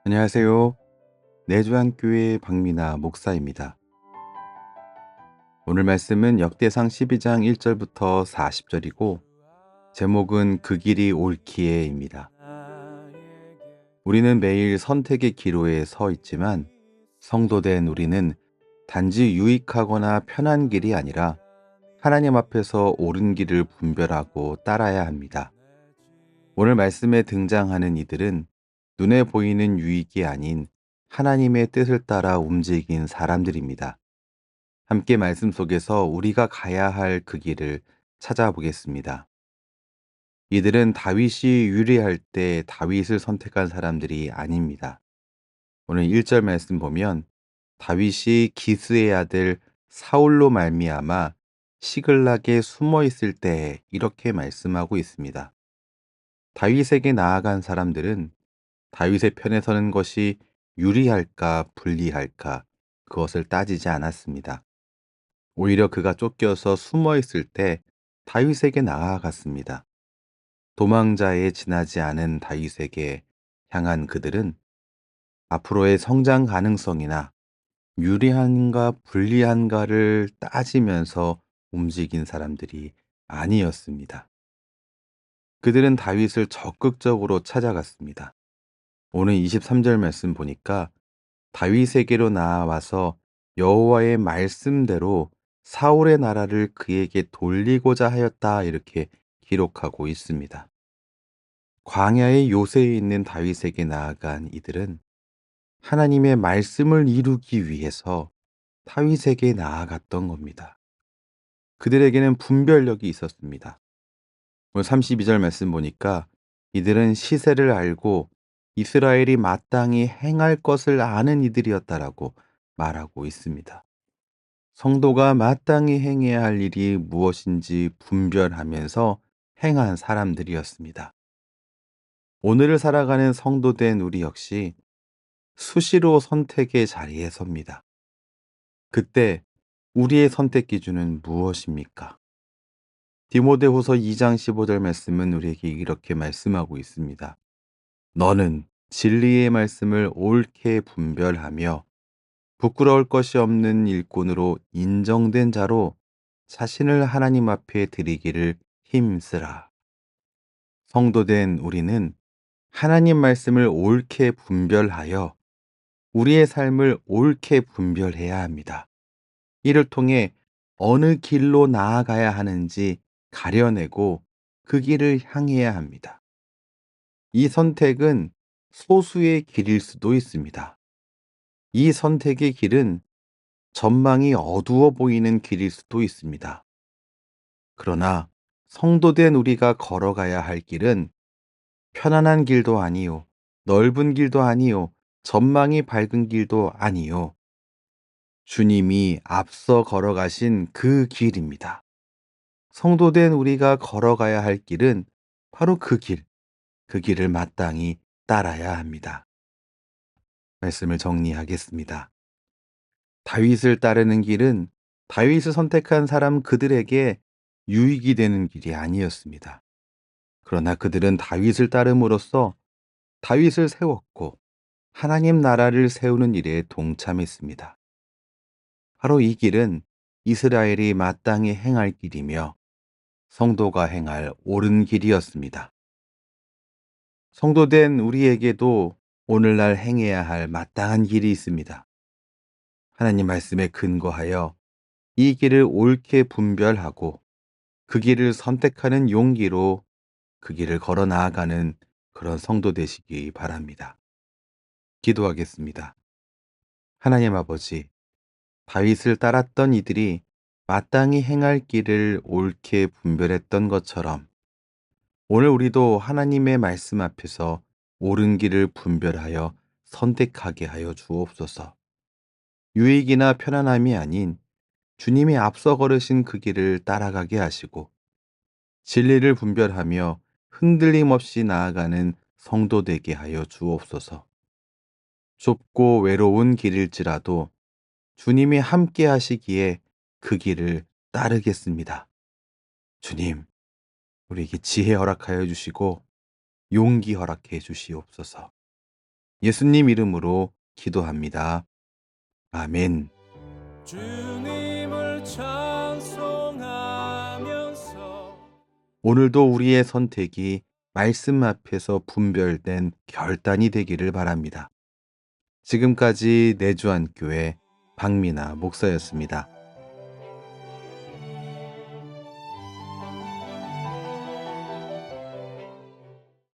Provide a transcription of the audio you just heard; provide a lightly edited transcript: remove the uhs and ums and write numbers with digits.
안녕하세요. 내주한교회 박미나 목사입니다. 오늘 말씀은 역대상 12장 1절부터 40절이고 제목은 그 길이 옳기에입니다. 우리는 매일 선택의 기로에 서 있지만 성도된 우리는 단지 유익하거나 편한 길이 아니라 하나님 앞에서 옳은 길을 분별하고 따라야 합니다. 오늘 말씀에 등장하는 이들은 눈에 보이는 유익이 아닌 하나님의 뜻을 따라 움직인 사람들입니다. 함께 말씀 속에서 우리가 가야 할 그 길을 찾아보겠습니다. 이들은 다윗이 유리할 때 다윗을 선택한 사람들이 아닙니다. 오늘 1절 말씀 보면 다윗이 기스의 아들 사울로 말미암아 시글락에 숨어 있을 때 이렇게 말씀하고 있습니다. 다윗에게 나아간 사람들은 다윗의 편에 서는 것이 유리할까 불리할까 그것을 따지지 않았습니다. 오히려 그가 쫓겨서 숨어 있을 때 다윗에게 나아갔습니다. 도망자에 지나지 않은 다윗에게 향한 그들은 앞으로의 성장 가능성이나 유리한가 불리한가를 따지면서 움직인 사람들이 아니었습니다. 그들은 다윗을 적극적으로 찾아갔습니다. 오늘 23절 말씀 보니까 다윗에게로 나아와서 여호와의 말씀대로 사울의 나라를 그에게 돌리고자 하였다 이렇게 기록하고 있습니다. 광야의 요새에 있는 다윗에게 나아간 이들은 하나님의 말씀을 이루기 위해서 다윗에게 나아갔던 겁니다. 그들에게는 분별력이 있었습니다. 오늘 32절 말씀 보니까 이들은 시세를 알고 이스라엘이 마땅히 행할 것을 아는 이들이었다라고 말하고 있습니다. 성도가 마땅히 행해야 할 일이 무엇인지 분별하면서 행한 사람들이었습니다. 오늘을 살아가는 성도된 우리 역시 수시로 선택의 자리에 섭니다. 그때 우리의 선택 기준은 무엇입니까? 디모데후서 2장 15절 말씀은 우리에게 이렇게 말씀하고 있습니다. 너는 진리의 말씀을 옳게 분별하며 부끄러울 것이 없는 일꾼으로 인정된 자로 자신을 하나님 앞에 드리기를 힘쓰라. 성도된 우리는 하나님 말씀을 옳게 분별하여 우리의 삶을 옳게 분별해야 합니다. 이를 통해 어느 길로 나아가야 하는지 가려내고 그 길을 향해야 합니다. 이 선택은 소수의 길일 수도 있습니다. 이 선택의 길은 전망이 어두워 보이는 길일 수도 있습니다. 그러나 성도된 우리가 걸어가야 할 길은 편안한 길도 아니요, 넓은 길도 아니요, 전망이 밝은 길도 아니요. 주님이 앞서 걸어가신 그 길입니다. 성도된 우리가 걸어가야 할 길은 바로 그 길, 그 길을 마땅히 따라야 합니다. 말씀을 정리하겠습니다. 다윗을 따르는 길은 다윗을 선택한 사람 그들에게 유익이 되는 길이 아니었습니다. 그러나 그들은 다윗을 따름으로써 다윗을 세웠고 하나님 나라를 세우는 일에 동참했습니다. 바로 이 길은 이스라엘이 마땅히 행할 길이며 성도가 행할 옳은 길이었습니다. 성도된 우리에게도 오늘날 행해야 할 마땅한 길이 있습니다. 하나님 말씀에 근거하여 이 길을 옳게 분별하고 그 길을 선택하는 용기로 그 길을 걸어 나아가는 그런 성도 되시기 바랍니다. 기도하겠습니다. 하나님 아버지, 다윗을 따랐던 이들이 마땅히 행할 길을 옳게 분별했던 것처럼 오늘 우리도 하나님의 말씀 앞에서 옳은 길을 분별하여 선택하게 하여 주옵소서. 유익이나 편안함이 아닌 주님이 앞서 걸으신 그 길을 따라가게 하시고 진리를 분별하며 흔들림 없이 나아가는 성도 되게 하여 주옵소서. 좁고 외로운 길일지라도 주님이 함께 하시기에 그 길을 따르겠습니다. 주님, 우리에게 지혜 허락하여 주시고 용기 허락해 주시옵소서. 예수님 이름으로 기도합니다. 아멘. 주님을 찬송하면서 오늘도 우리의 선택이 말씀 앞에서 분별된 결단이 되기를 바랍니다. 지금까지 내주한교회 박민아 목사였습니다.